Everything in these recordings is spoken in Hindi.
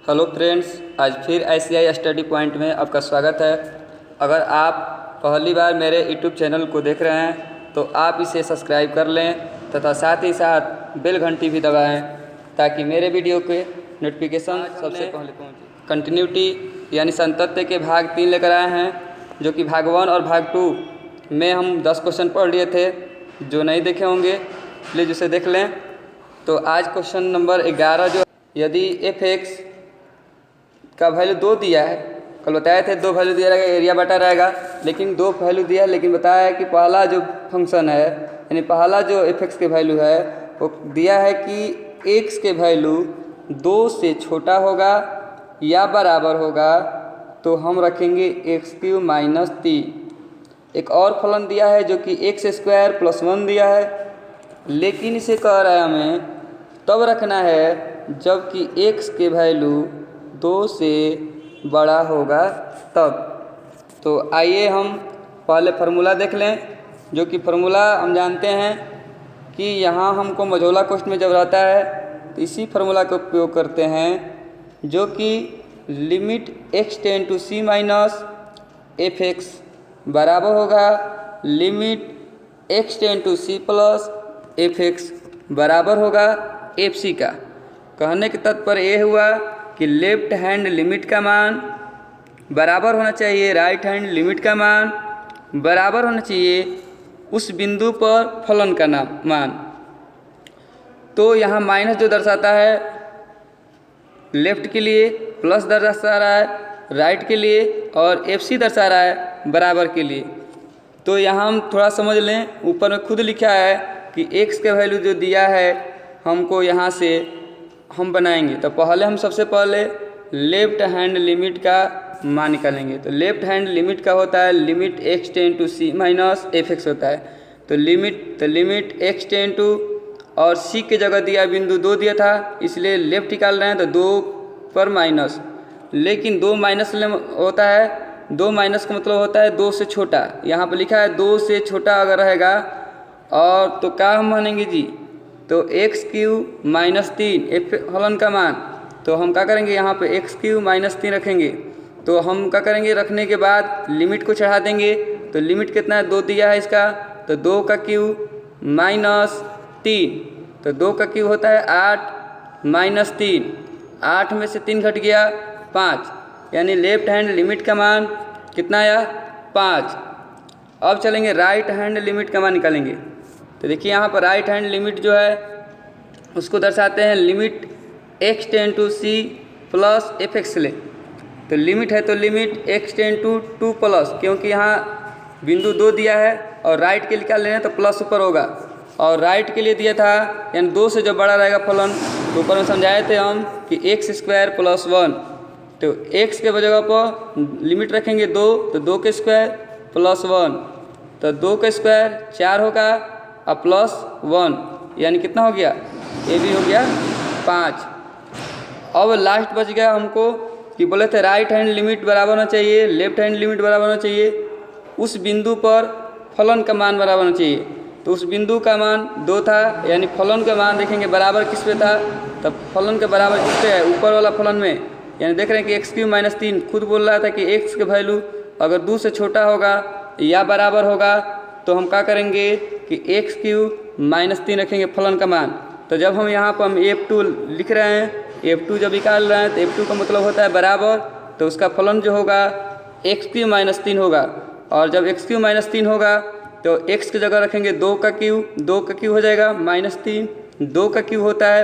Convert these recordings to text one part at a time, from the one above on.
हेलो फ्रेंड्स, आज फिर ICI स्टडी पॉइंट में आपका स्वागत है। अगर आप पहली बार मेरे यूट्यूब चैनल को देख रहे हैं तो आप इसे सब्सक्राइब कर लें तथा साथ ही साथ बेल घंटी भी दबाएं ताकि मेरे वीडियो के नोटिफिकेशन सबसे पहले पहुंचे। कंटिन्यूटी यानी संतत्य के भाग 3 लेकर आए हैं, जो कि भाग 1 और भाग 2 में हम 10 क्वेश्चन पढ़ लिए थे। जो नहीं देखे होंगे प्लीज़ उसे देख लें। तो आज क्वेश्चन नंबर 11, जो यदि f(x) का वैल्यू 2 दिया है, कल बताए थे 2 वैल्यू दिया रहेगा, एरिया बटा रहेगा, लेकिन 2 वैल्यू दिया है। लेकिन बताया है कि पहला जो फंक्शन है यानी पहला जो f(x) के वैल्यू है वो दिया है कि x के वैल्यू 2 से छोटा होगा या बराबर होगा, तो हम रखेंगे x³ माइनस 3। एक और फलन दिया है जो कि x² + 1 दिया है, लेकिन इसे कह रहा है हमें तब रखना है जबकि x के वैल्यू 2 से बड़ा होगा तब। तो आइए हम पहले फार्मूला देख लें, जो कि फार्मूला हम जानते हैं कि यहाँ हमको मझौला कोष्ठ में जब रहता है तो इसी फार्मूला का उपयोग करते हैं, जो कि limit x tend to c minus f(x) बराबर होगा limit x tend to c plus f(x) बराबर होगा fc का। कहने के तात्पर्य ये हुआ कि लेफ्ट हैंड लिमिट का मान बराबर होना चाहिए राइट हैंड लिमिट का मान बराबर होना चाहिए उस बिंदु पर फलन का मान। तो यहाँ माइनस जो दर्शाता है लेफ्ट के लिए, प्लस दर्शा रहा है राइट के लिए, और FC दर्शा रहा है बराबर के लिए। तो यहाँ हम थोड़ा समझ लें, ऊपर में खुद लिखा है कि x का वैल्यू जो दिया है हमको यहाँ से हम बनाएंगे। तो पहले हम सबसे पहले लेफ्ट हैंड लिमिट का मान निकालेंगे। तो लेफ्ट हैंड लिमिट का होता है limit x tend to c minus f(x) होता है। तो लिमिट x टेंड टू, और c की जगह दिया बिंदु 2 दिया था, इसलिए लेफ्ट निकाल रहे हैं तो 2 पर माइनस। लेकिन 2 माइनस होता है, 2 माइनस का मतलब होता है 2 से छोटा। यहाँ पर लिखा है 2 से छोटा अगर रहेगा और तो क्या हम मानेंगे जी, तो x³ माइनस 3 फलन का मान। तो हम क्या करेंगे, यहाँ पे x³ माइनस 3 रखेंगे। तो हम क्या करेंगे, रखने के बाद लिमिट को चढ़ा देंगे। तो लिमिट कितना है, 2 दिया है इसका, तो 2 का क्यूब माइनस 3, तो 2 का क्यूब होता है 8 माइनस 3, 8 में से 3 घट गया 5, यानी लेफ्ट हैंड लिमिट का मान कितना आया 5। अब चलेंगे राइट हैंड लिमिट का मान निकालेंगे। तो देखिए यहाँ पर राइट हैंड लिमिट जो है उसको दर्शाते हैं limit x tend to c plus f(x) ले। तो लिमिट है तो limit x tend to 2 plus, क्योंकि यहाँ बिंदु 2 दिया है और राइट के लिए निकाल लेना तो प्लस ऊपर होगा, और राइट के लिए दिया था यानी 2 से जब बड़ा रहेगा फलन, तो ऊपर में समझाए थे हम कि x² + 1। तो x के जगह पर लिमिट रखेंगे 2, तो 2 के स्क्वायर प्लस 1, तो 2 का स्क्वायर 4 होगा और प्लस 1, यानी कितना हो गया, ये भी हो गया 5। अब लास्ट बच गया हमको कि बोले थे राइट हैंड लिमिट बराबर होना चाहिए लेफ्ट हैंड लिमिट बराबर होना चाहिए, उस बिंदु पर फलन का मान बराबर होना चाहिए। तो उस बिंदु का मान 2 था, यानी फलन का मान देखेंगे बराबर किस पे था, तब फलन के बराबर किस पे है, ऊपर वाला फलन में। यानी देख रहे हैं कि x³ माइनस 3 खुद बोल रहा था कि x के वैल्यू अगर 2 से छोटा होगा या बराबर होगा तो हम क्या करेंगे कि x³ माइनस 3 रखेंगे फलन का मान। तो जब हम यहाँ पर हम f2 लिख रहे हैं, f2 जब निकाल रहे हैं तो f2 का मतलब होता है बराबर, तो उसका फलन जो होगा x³ माइनस 3 होगा। और जब x³ माइनस 3 होगा तो x की जगह रखेंगे 2 का क्यूब, 2 का क्यूब हो जाएगा माइनस 3, 2 का क्यूब होता है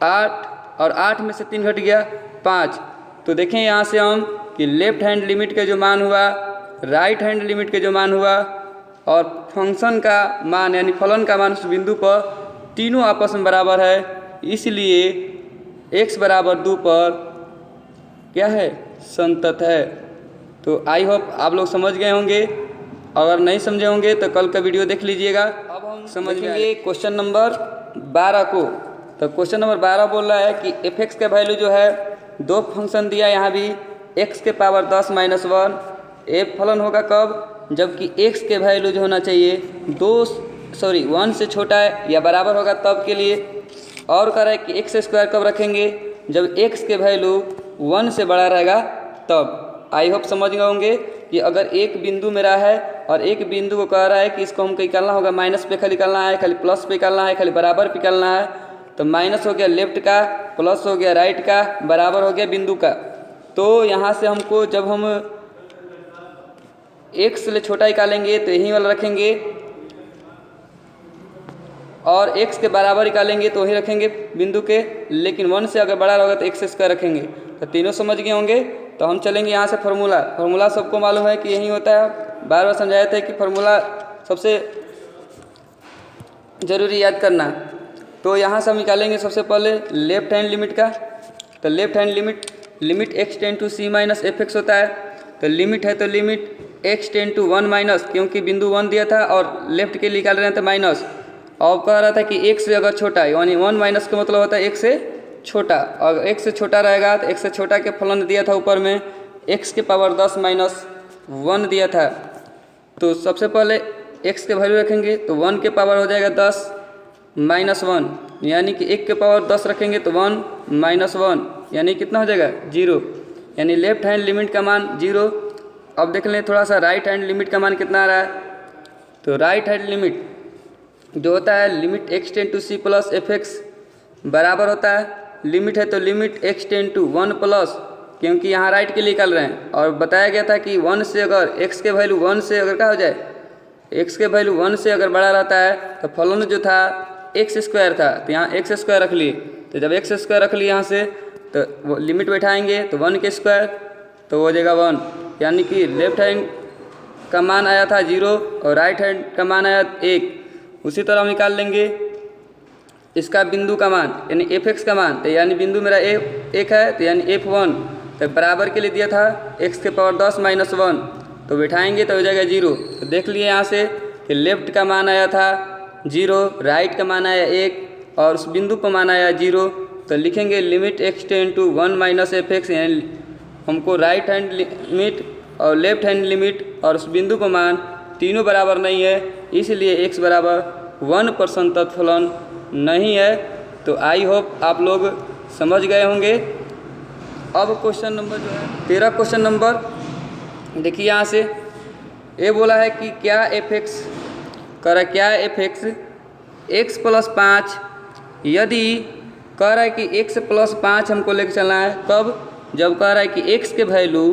8, और 8 में से 3 घट गया 5। तो देखें यहाँ से हम कि लेफ्ट हैंड लिमिट के जो मान हुआ, राइट हैंड लिमिट के जो मान हुआ, और फंक्शन का मान यानी फलन का मान उस बिंदु पर तीनों आपस में बराबर है। इसलिए x बराबर 2 पर क्या है, संतत है। तो आई होप आप लोग समझ गए होंगे, अगर नहीं समझे होंगे तो कल का वीडियो देख लीजिएगा। अब हम समझेंगे क्वेश्चन नंबर 12 को। तो क्वेश्चन नंबर 12 बोल रहा है कि f(x) का वैल्यू जो है 2 फंक्शन दिया, यहाँ भी x के पावर 10 माइनस 1। f फलन होगा कब, जबकि x के वैल्यू जो होना चाहिए 1 से छोटा है या बराबर होगा तब के लिए। और कह रहा है कि x² कब रखेंगे, जब x के वैल्यू 1 से बड़ा रहेगा तब। आई होप समझ गए होंगे कि अगर एक बिंदु मेरा है और एक बिंदु को कह रहा है कि इसको हमको निकालना होगा माइनस पे खाली निकालना है, खाली प्लस पे निकालना है, खाली बराबर पे निकालना है, तो माइनस हो गया लेफ्ट का, प्लस हो गया राइट का, बराबर हो गया बिंदु का। तो यहाँ से हमको जब हम x से छोटा निकालेंगे तो यही वाला रखेंगे, और x के बराबर निकालेंगे तो वही रखेंगे बिंदु के, लेकिन 1 से अगर बड़ा होगा तो x स्क्वायर रखेंगे। तो तीनों समझ गए होंगे। तो हम चलेंगे यहाँ से फार्मूला सबको मालूम है कि यही होता है, बार बार समझाए थे कि फार्मूला सबसे ज़रूरी याद करना। तो यहाँ से हम निकालेंगे सबसे पहले लेफ्ट हैंड लिमिट का। तो left hand limit x tend to c minus F X होता है। तो लिमिट है तो limit x tend to 1 minus, क्योंकि बिंदु 1 दिया था और लेफ्ट के लिए निकाल रहे थे माइनस, और कह रहा था कि x से अगर छोटा है, यानी 1 माइनस का मतलब होता है x से छोटा। और x से छोटा रहेगा तो x से छोटा के फलन दिया था ऊपर में x के पावर 10 माइनस 1 दिया था। तो सबसे पहले x के वैल्यू रखेंगे तो 1 के पावर हो जाएगा 10 माइनस 1, यानी कि 1 के पावर 10 रखेंगे तो 1 माइनस 1 यानी कितना हो जाएगा 0, यानी लेफ्ट हैंड लिमिट का मान 0। अब देख लें थोड़ा सा राइट हैंड लिमिट का मान कितना आ रहा है। तो राइट हैंड लिमिट जो होता है limit x tend to c plus F X बराबर होता है, लिमिट है तो limit x tend to 1 plus, क्योंकि यहाँ राइट के लिए निकाल रहे हैं, और बताया गया था कि 1 से अगर x के वैल्यू 1 से अगर क्या हो जाए, x के वैल्यू 1 से अगर बड़ा रहता है तो फलन जो था x स्क्वायर था, तो यहाँ x स्क्वायर रख लिए। तो जब x स्क्वायर रख लिए यहाँ से तो वो लिमिट बैठाएंगे तो 1 के स्क्वायर तो हो जाएगा 1, यानी कि लेफ्ट हैंड का मान आया था 0 और राइट हैंड का मान आया 1। उसी तरह हम निकाल लेंगे इसका बिंदु का मान यानी एफ एक्स का मान। तो यानी बिंदु मेरा एक है तो यानी f1, तो बराबर के लिए दिया था x के पावर 10 माइनस 1, तो बैठाएंगे तो हो जाएगा 0। तो देख लिए यहाँ से कि लेफ्ट का मान आया था 0, राइट का मान आया 1 और उस बिंदु पर मान आया 0। तो लिखेंगे limit x tend to 1 minus F X, यानी हमको राइट हैंड लिमिट और लेफ्ट हैंड लिमिट और उस बिंदु पर मान तीनों बराबर नहीं है, इसलिए x बराबर 1% तक फलन नहीं है। तो आई होप आप लोग समझ गए होंगे। अब क्वेश्चन नंबर जो है 13 क्वेश्चन नंबर देखिए, यहाँ से ये बोला है कि क्या एफ एक्स कह रहा है, क्या एफ एक्स एक्स प्लस 5, यदि कह रहा है कि x प्लस 5 हमको लेके चलना है, कब, जब कह रहा है कि x के वैल्यू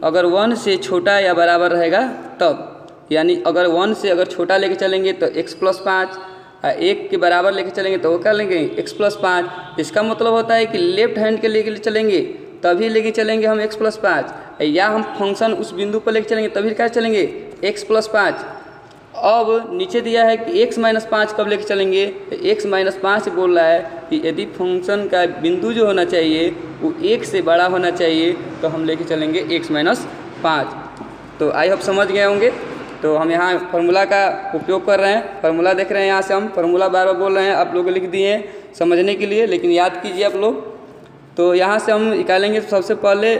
अगर 1 से छोटा या बराबर रहेगा तब। यानी अगर 1 से अगर छोटा लेके चलेंगे तो x प्लस 5, 1 के बराबर लेके चलेंगे तो वो क्या लेंगे x प्लस 5। इसका मतलब होता है कि लेफ्ट हैंड के लेके चलेंगे तभी लेके चलेंगे हम x प्लस 5, या हम फंक्शन उस बिंदु पर लेके चलेंगे तभी क्या चलेंगे x प्लस 5। अब नीचे दिया है कि x माइनस 5 कब लेके चलेंगे, तो x माइनस 5 बोल रहा है कि यदि फंक्शन का बिंदु जो होना चाहिए वो 1 से बड़ा होना चाहिए तो हम लेके चलेंगे x माइनस 5। तो आई होप समझ गए होंगे। तो हम यहाँ फार्मूला का उपयोग कर रहे हैं, फार्मूला देख रहे हैं, यहाँ से हम फार्मूला बार बार बोल रहे हैं, आप लोग लिख दिए हैं समझने के लिए, लेकिन याद कीजिए आप लोग। तो यहाँ से हम निकालेंगे सबसे पहले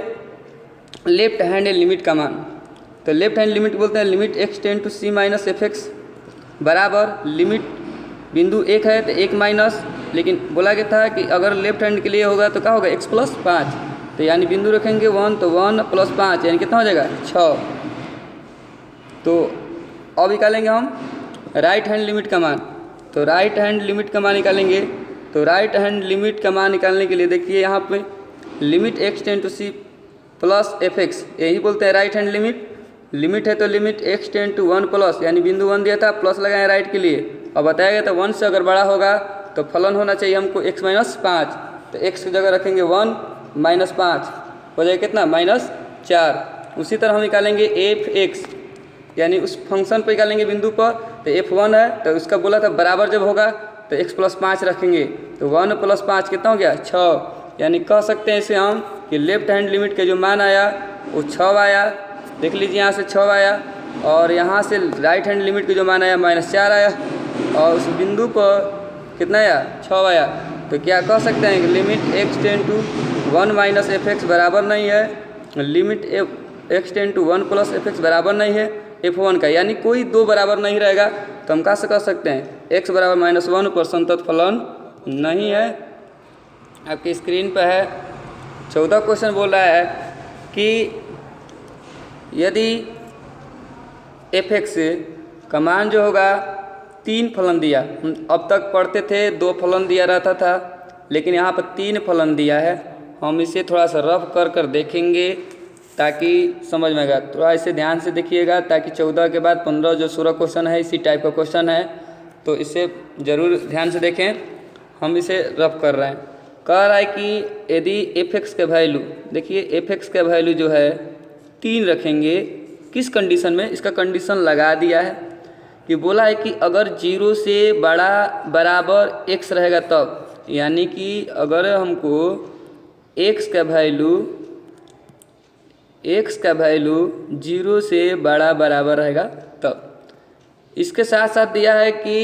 लेफ्ट हैंड लिमिट का मान। तो लेफ्ट हैंड लिमिट बोलते हैं limit x tend to c minus F X बराबर लिमिट बिंदु 1 है तो 1 माइनस, लेकिन बोला गया था कि अगर लेफ्ट हैंड के लिए होगा तो क्या होगा x प्लस 5। तो यानी बिंदु रखेंगे 1 तो 1 प्लस 5 यानी कितना हो जाएगा 6। तो अब निकालेंगे हम राइट हैंड लिमिट का मान। तो राइट हैंड लिमिट का मान निकालेंगे। तो राइट हैंड लिमिट का मान निकालने के लिए देखिए यहाँ पे limit x tend to c plus F X, यही बोलते हैं राइट हैंड लिमिट। लिमिट है तो limit x tend to 1 plus, यानी बिंदु 1 दिया था प्लस लगाए राइट के लिए, और बताया गया था 1 से अगर बड़ा होगा तो फलन होना चाहिए हमको x माइनस 5। तो x की जगह रखेंगे 1 माइनस 5 हो जाएगा कितना -4। उसी तरह हम निकालेंगे एफ एक्स, यानी उस फंक्शन पर निकालेंगे बिंदु पर। तो f1 है तो उसका बोला था बराबर जब होगा तो x प्लस 5 रखेंगे। तो 1 प्लस 5 कितना हो गया 6, यानी कह सकते हैं इसे हम कि लेफ्ट हैंड लिमिट के जो मान आया वो 6 आया। देख लीजिए यहाँ से 6 आया, और यहाँ से राइट हैंड लिमिट के जो मान आया -4 आया, और उस बिंदु पर कितना आया 6 आया। तो क्या कह सकते हैं कि limit x tend to 1 minus F X बराबर नहीं है, limit x tend to 1 plus F X बराबर नहीं है f1 का, यानी कोई दो बराबर नहीं रहेगा। तो हम कह सकते हैं x बराबर -1 पर संतत फलन नहीं है। आपकी स्क्रीन पर है। 14 क्वेश्चन बोल रहा है कि यदि f(x) का मान जो होगा 3 फलन दिया, हम अब तक पढ़ते थे 2 फलन दिया रहता था, लेकिन यहाँ पर 3 फलन दिया है। हम इसे थोड़ा सा रफ कर कर देखेंगे ताकि समझ में आएगा। थोड़ा इसे ध्यान से देखिएगा ताकि 14 के बाद 15 जो 16 क्वेश्चन है इसी टाइप का क्वेश्चन है, तो इसे ज़रूर ध्यान से देखें। हम इसे रफ कर रहे हैं। कह रहा है कि यदि f(x) के वैल्यू, देखिए f(x) का वैल्यू जो है 3 रखेंगे, किस कंडीशन में, इसका कंडीशन लगा दिया है कि बोला है कि अगर 0 से बड़ा बराबर x रहेगा तब, यानी कि अगर हमको x का वैल्यू 0 से बड़ा बराबर रहेगा तब। इसके साथ साथ दिया है कि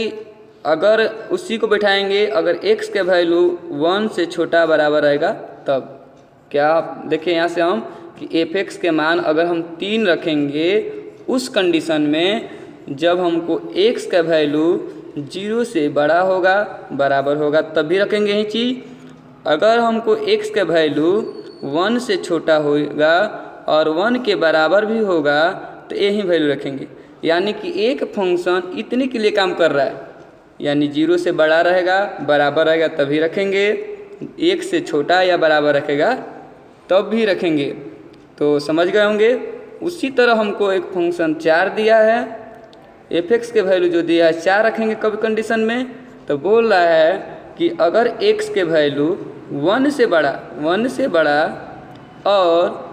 अगर उसी को बैठाएंगे, अगर x का वैल्यू 1 से छोटा बराबर रहेगा तब। क्या आप देखिए यहाँ से हम कि f(x) के मान अगर हम 3 रखेंगे उस कंडीशन में जब हमको x का वैल्यू 0 से बड़ा होगा बराबर होगा तब भी रखेंगे यही चीज़। अगर हमको x का वैल्यू 1 से छोटा होगा और 1 के बराबर भी होगा तो यही वैल्यू रखेंगे। यानी कि एक फंक्शन इतने के लिए काम कर रहा है, यानी 0 से बड़ा रहेगा बराबर रहेगा तभी रखेंगे, 1 से छोटा या बराबर रखेगा तब भी रखेंगे। तो समझ गए होंगे। उसी तरह हमको एक फंक्शन 4 दिया है, f(x) के वैल्यू जो दिया है 4 रखेंगे कब कंडीशन में, तो बोल रहा है कि अगर x के वैल्यू 1 से बड़ा और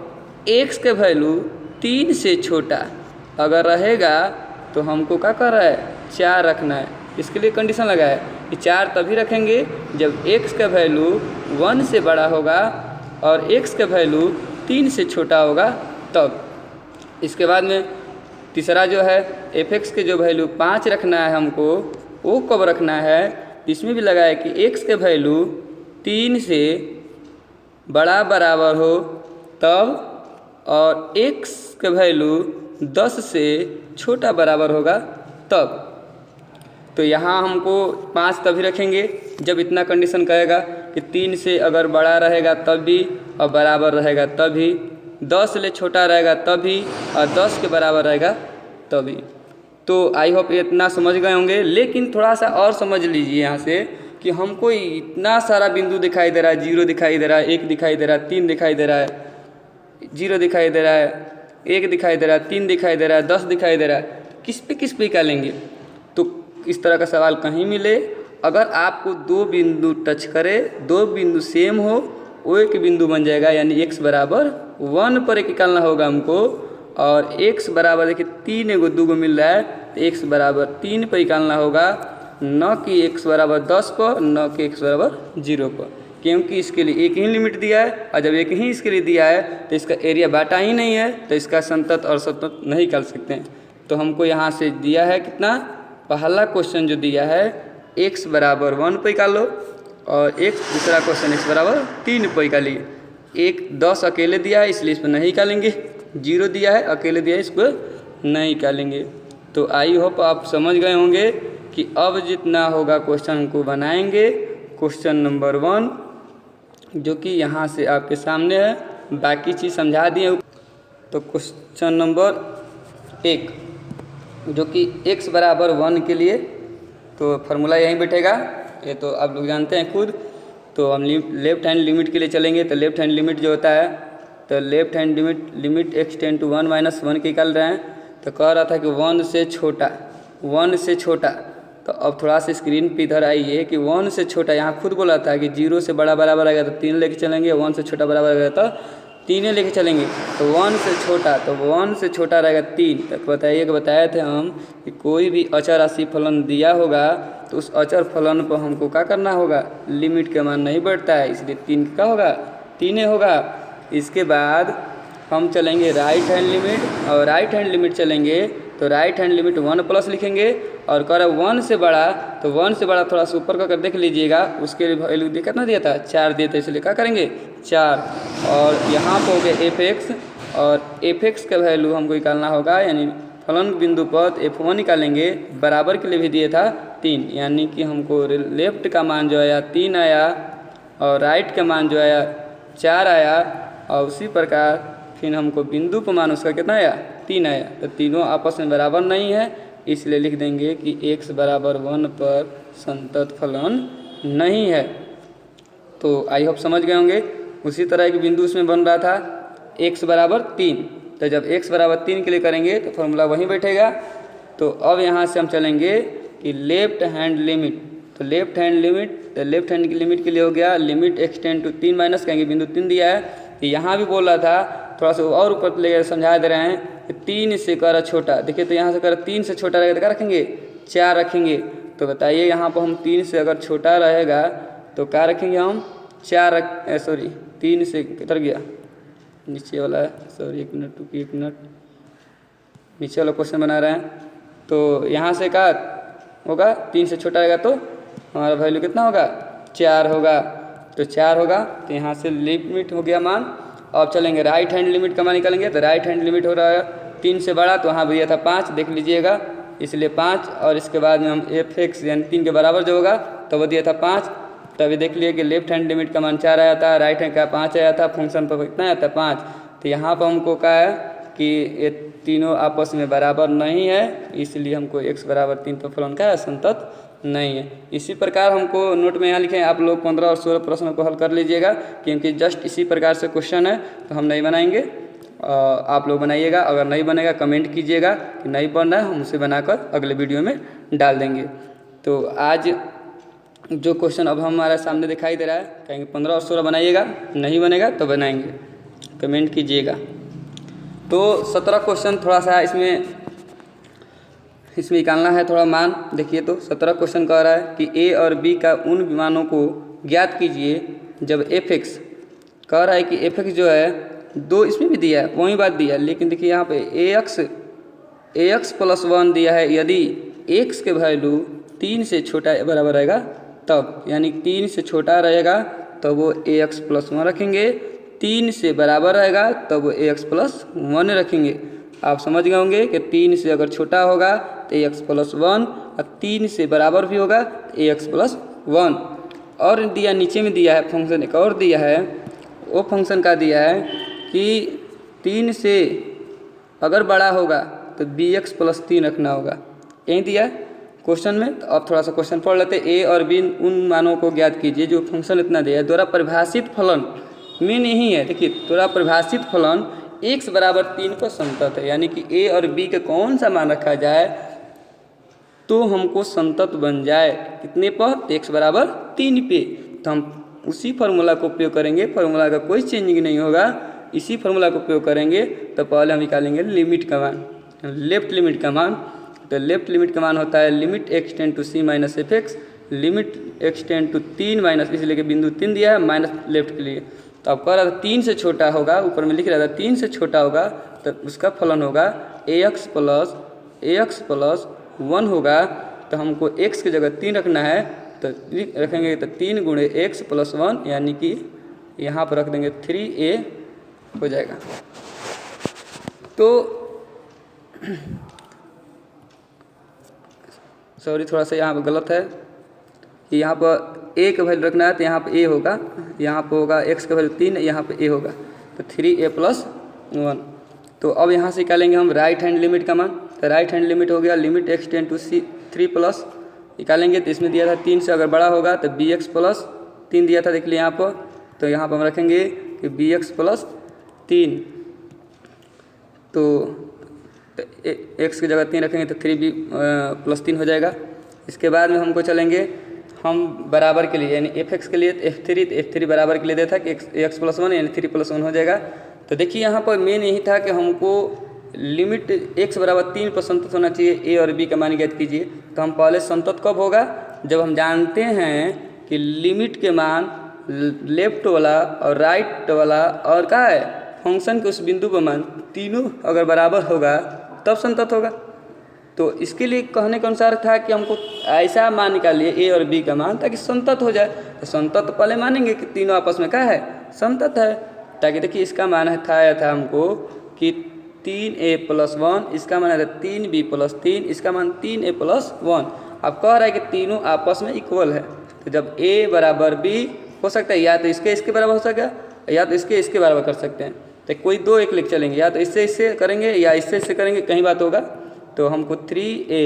x के वैल्यू 3 से छोटा अगर रहेगा तो हमको क्या कर रहा है, 4 रखना है। इसके लिए कंडीशन लगा है कि 4 तभी रखेंगे जब x का वैल्यू 1 से बड़ा होगा और x का वैल्यू 3 से छोटा होगा तब। इसके बाद में तीसरा जो है f(x) के जो वैल्यू 5 रखना है हमको, वो कब रखना है, इसमें भी लगा है कि x के वैल्यू 3 से बड़ा बराबर हो तब और x के वैल्यू 10 से छोटा बराबर होगा तब। तो यहाँ हमको 5 तभी रखेंगे जब इतना कंडीशन कहेगा कि 3 से अगर बड़ा रहेगा तब भी और बराबर रहेगा तभी, 10 से छोटा रहेगा तभी और 10 के बराबर रहेगा तभी। तो आई होप इतना समझ गए होंगे। लेकिन थोड़ा सा और समझ लीजिए यहाँ से कि हमको इतना सारा बिंदु दिखाई दे रहा है, 0 दिखाई दे रहा है, 1 दिखाई दे रहा है, 3 दिखाई दे रहा है, 0 दिखाई दे रहा है, 1 दिखाई दे रहा है, 3 दिखाई दे रहा है, 10 दिखाई दे रहा है, किस पे निकालेंगे। तो इस तरह का सवाल कहीं मिले, अगर आपको 2 बिंदु टच करे, 2 बिंदु सेम हो, वो एक बिंदु बन जाएगा, यानी x बराबर 1 पर एक निकालना होगा हमको। और x बराबर देखिए 3 एगो 2 मिल रहा है, तो x बराबर 3 पर निकालना होगा, न कि x बराबर 10 पर, न कि x बराबर 0 पर, क्योंकि इसके लिए एक ही लिमिट दिया है और जब एक ही इसके लिए दिया है तो इसका एरिया बांटा ही नहीं है, तो इसका संतत और सतत नहीं निकाल सकते हैं। तो हमको यहाँ से दिया है कितना, पहला क्वेश्चन जो दिया है x बराबर 1 पर निकालो और दूसरा क्वेश्चन x बराबर 3 पर निकालिए। 10 अकेले दिया है इसलिए इस पर नहीं निकालेंगे, 0 दिया है अकेले दिया है इस पर नहीं निकालेंगे। तो आई होप आप समझ गए होंगे कि अब जितना होगा क्वेश्चन को बनाएंगे। क्वेश्चन नंबर 1 जो कि यहाँ से आपके सामने है, बाकी चीज़ समझा दिए। तो क्वेश्चन नंबर 1 जो कि x बराबर 1 के लिए तो फार्मूला यहीं बैठेगा, ये तो आप लोग जानते हैं खुद। तो हम लेफ्ट हैंड लिमिट के लिए चलेंगे। तो लेफ्ट हैंड लिमिट जो होता है, तो left hand limit x tend to 1 minus 1 के निकाल रहे हैं। तो कह रहा था कि 1 से छोटा। तो अब थोड़ा सा स्क्रीन पे इधर आइए कि 1 से छोटा, यहाँ खुद बोला था कि 0 से बड़ा बराबर आएगा तो 3 लेके चलेंगे, 1 से छोटा बराबर आएगा तो 3 लेके चलेंगे। तो 1 से छोटा, तो 1 से छोटा रहेगा 3। तक बताए थे हम कि कोई भी अचर राशि फलन दिया होगा तो उस अचर फलन पर हमको क्या करना होगा, लिमिट का मान नहीं बढ़ता है, इसलिए 3 का होगा, 3 होगा। इसके बाद हम चलेंगे राइट हैंड लिमिट, और राइट हैंड लिमिट चलेंगे तो राइट हैंड लिमिट 1 प्लस लिखेंगे और कह रहा 1 से बड़ा, तो 1 से बड़ा थोड़ा सा ऊपर का कर देख लीजिएगा, उसके लिए वैल्यू कितना दिया था, 4 दिया था, इसलिए क्या करेंगे 4। और यहाँ पर हो गया f(x), और f(x) का वैल्यू हमको निकालना होगा, यानी फलन बिंदु पर f1 निकालेंगे, बराबर के लिए भी दिया था 3, यानी कि हमको लेफ्ट का मान जो आया 3 आया और राइट का मान जो आया 4 आया, और उसी प्रकार फिर हमको बिंदु पर मान उसका कितना आया 3 आया। तो तीनों आपस में बराबर नहीं है, इसलिए लिख देंगे कि x बराबर 1 पर संतत फलन नहीं है। तो आई होप समझ गए होंगे। उसी तरह एक बिंदु उसमें बन रहा था x बराबर 3, तो जब x बराबर 3 के लिए करेंगे तो फॉर्मूला वहीं बैठेगा। तो अब यहाँ से हम चलेंगे कि लेफ्ट हैंड लिमिट, तो लेफ्ट हैंड की लिमिट के लिए हो गया लिमिट एक्सटेंड टू 3 माइनस, कहेंगे बिंदु 3 दिया है। तो यहाँ भी बोल रहा था, थोड़ा सा और ऊपर ले समझा दे रहे हैं कि 3 से कर छोटा। देखिए तो यहाँ से कर 3 से छोटा रहेगा तो क्या रखेंगे 4 रखेंगे। तो बताइए यहाँ पर हम 3 से अगर छोटा रहेगा तो क्या रखेंगे हम 4 सॉरी 3 से किधर गया नीचे वाला है, सॉरी 1 मिनट रुकिए 1 मिनट, नीचे वाला क्वेश्चन बना रहे हैं। तो यहाँ से क्या होगा 3 से छोटा रहेगा तो हमारा वैल्यू कितना होगा 4 होगा। तो 4 होगा, तो यहाँ से लिमिट हो गया मान। अब चलेंगे राइट हैंड लिमिट का मान निकालेंगे। तो राइट हैंड लिमिट हो रहा है 3 से बड़ा, तो वहाँ दिया था 5, देख लीजिएगा, इसलिए 5। और इसके बाद में हम f(x) यानी 3 के बराबर जो होगा तो वो दिया था 5। तभी देख लिए कि लेफ्ट हैंड लिमिट का मान 4 आया था, राइट हैंड का 5 आया था, फंक्शन पर कितना आया था 5। तो यहाँ पर हमको क्या है कि ये तीनों आपस में बराबर नहीं है, इसलिए हमको x बराबर 3 पर फलन का है संतत नहीं है। इसी प्रकार हमको नोट में यहाँ लिखे आप लोग 15 और 16 प्रश्नों को हल कर लीजिएगा, क्योंकि जस्ट इसी प्रकार से क्वेश्चन है तो हम नहीं बनाएंगे, आप लोग बनाइएगा। अगर नहीं बनेगा कमेंट कीजिएगा कि नहीं बन रहा है, हम उसे बनाकर अगले वीडियो में डाल देंगे। तो आज जो क्वेश्चन अब हमारे सामने दिखाई दे रहा है, कहेंगे 15 और 16 बनाइएगा, नहीं बनेगा तो बनाएंगे, कमेंट कीजिएगा। तो 17 क्वेश्चन थोड़ा सा इसमें निकालना है थोड़ा मान। देखिए तो 17 क्वेश्चन कह रहा है कि a और b का उन मानों को ज्ञात कीजिए जब f(x) कह रहा है कि f(x) जो है 2, इसमें भी दिया है वही बात दिया है, लेकिन देखिए यहाँ पे ax प्लस 1 दिया है। यदि x के वैल्यू 3 से छोटा बराबर रहेगा तब, यानी 3 से छोटा रहेगा तो वो ax प्लस 1 रखेंगे, 3 से बराबर रहेगा तब वो ax प्लस 1 रखेंगे। आप समझ गए होंगे कि 3 से अगर छोटा होगा तो ax प्लस 1, और 3 से बराबर भी होगा तो ax प्लस 1। और दिया नीचे में दिया है फंक्शन, एक और दिया है, वो फंक्शन का दिया है कि 3 से अगर बड़ा होगा तो bx प्लस 3 रखना होगा, यही दिया है क्वेश्चन में। तो अब थोड़ा सा क्वेश्चन पढ़ लेते। a और b उन मानों को ज्ञात कीजिए जो फंक्शन इतना दिया है, द्वारा परिभाषित फलन में नहीं है। देखिए द्वारा परिभाषित फलन x बराबर 3 पर संतत है, यानी कि a और b का कौन सा मान रखा जाए तो हमको संतत बन जाए, कितने पर x बराबर 3 पे। तो हम उसी फार्मूला को उपयोग करेंगे, फार्मूला का कोई चेंजिंग नहीं होगा, इसी फार्मूला का उपयोग करेंगे। तो पहले हम निकालेंगे लिमिट का मान, लेफ्ट लिमिट का मान। तो लेफ्ट लिमिट का मान होता है limit X tend to c minus f(x), limit X tend to 3 minus, इसलिए कि बिंदु 3 दिया है माइनस लेफ्ट के लिए। तो अब कह रहा था 3 से छोटा होगा, ऊपर में लिख रहा था 3 से छोटा होगा तो उसका फलन होगा ax प्लस 1 होगा। तो हमको x की जगह 3 रखना है, तो रखेंगे तो 3 गुणे x प्लस 1, यानी कि यहाँ पर रख देंगे 3a हो जाएगा। तो सॉरी थोड़ा सा यहाँ पर गलत है कि यहाँ पर a का वैल्यू रखना है तो यहाँ पर a होगा, यहाँ पर होगा x का वैल्यू 3, यहाँ पर a होगा, तो 3a प्लस 1। तो अब यहाँ से निकालेंगे हम राइट हैंड लिमिट का मान। तो राइट हैंड लिमिट हो गया limit X tend to c 3 plus, निकालेंगे तो इसमें दिया था 3 से अगर बड़ा होगा तो bx प्लस 3 दिया था, देख लिया यहाँ पर। तो यहाँ पर हम रखेंगे कि bx प्लस 3, तो x की जगह 3 रखेंगे तो 3b प्लस 3 हो जाएगा। इसके बाद में हमको चलेंगे हम बराबर के लिए, यानी f(x) के लिए f3, तो f3 बराबर के लिए देता कि x प्लस 1 यानी 3 प्लस 1 हो जाएगा। तो देखिए यहाँ पर मेन यही था कि हमको लिमिट x बराबर 3 पर संतत होना चाहिए, a और b का मान ज्ञात कीजिए। तो हम पहले संतत कब होगा, जब हम जानते हैं कि लिमिट के मान लेफ्ट वाला और राइट वाला और क्या है फंक्शन के उस बिंदु पर मान तीनों अगर बराबर होगा तब संतत होगा। तो इसके लिए कहने के अनुसार था कि हमको ऐसा मान निकालिए a और b का मान ताकि संतत हो जाए। तो संतत पहले मानेंगे कि तीनों आपस में क्या है संतत है, ताकि देखिए इसका मान आया था हमको कि 3a प्लस 1, इसका मान है 3b प्लस 3, इसका मान 3a प्लस 1। अब कह रहा है कि तीनों आपस में इक्वल है। तो जब a बराबर b हो सकता है या तो इसके बराबर हो सकेगा या तो इसके बराबर कर सकते हैं। तो कोई दो एक लेके चलेंगे, या तो इससे करेंगे या इससे करेंगे, कहीं बात होगा। तो हमको 3a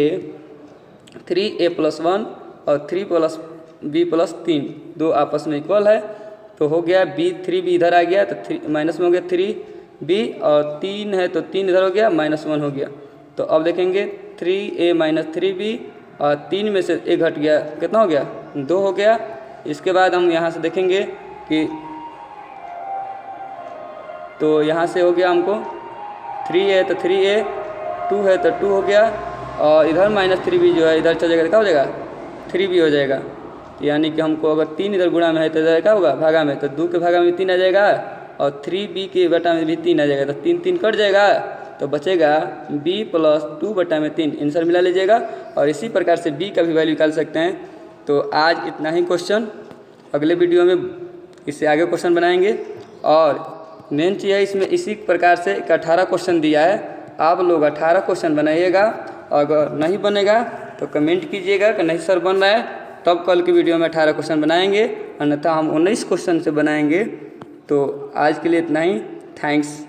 + 1 और 3 + b + 3 दो आपस में इक्वल है, तो हो गया b 3b इधर आ गया तो माइनस में हो गया 3b और 3 है तो 3 इधर हो गया -1 हो गया। तो अब देखेंगे 3a - 3b और 3 में से 1 घट गया, कितना हो गया 2 हो गया। इसके बाद हम यहाँ से देखेंगे कि तो यहाँ से हो गया हमको 3 है तो 3a, 2 है तो 2 हो गया और इधर -3b जो है इधर चल जाएगा, क्या हो जाएगा 3b हो जाएगा। यानी कि हमको अगर 3 इधर गुणा में है तो इधर क्या होगा भागा में, तो 2 के भागा में 3 आ जाएगा और 3b के बटा में भी 3 आ जाएगा, तो 3 कट जाएगा तो बचेगा b + 2 बटा में 3। आंसर मिला लीजिएगा और इसी प्रकार से b का भी वैल्यू निकाल सकते हैं। तो आज इतना ही क्वेश्चन, अगले वीडियो में इससे आगे क्वेश्चन बनाएंगे। और मेन चीज़ है इसमें इसी प्रकार से 18 क्वेश्चन दिया है, आप लोग 18 क्वेश्चन बनाइएगा। अगर नहीं बनेगा तो कमेंट कीजिएगा कि नहीं सर बन रहा है, तब कल की वीडियो में 18 क्वेश्चन बनाएंगे, अन्यथा हम 19 क्वेश्चन से बनाएंगे। तो आज के लिए इतना ही, थैंक्स।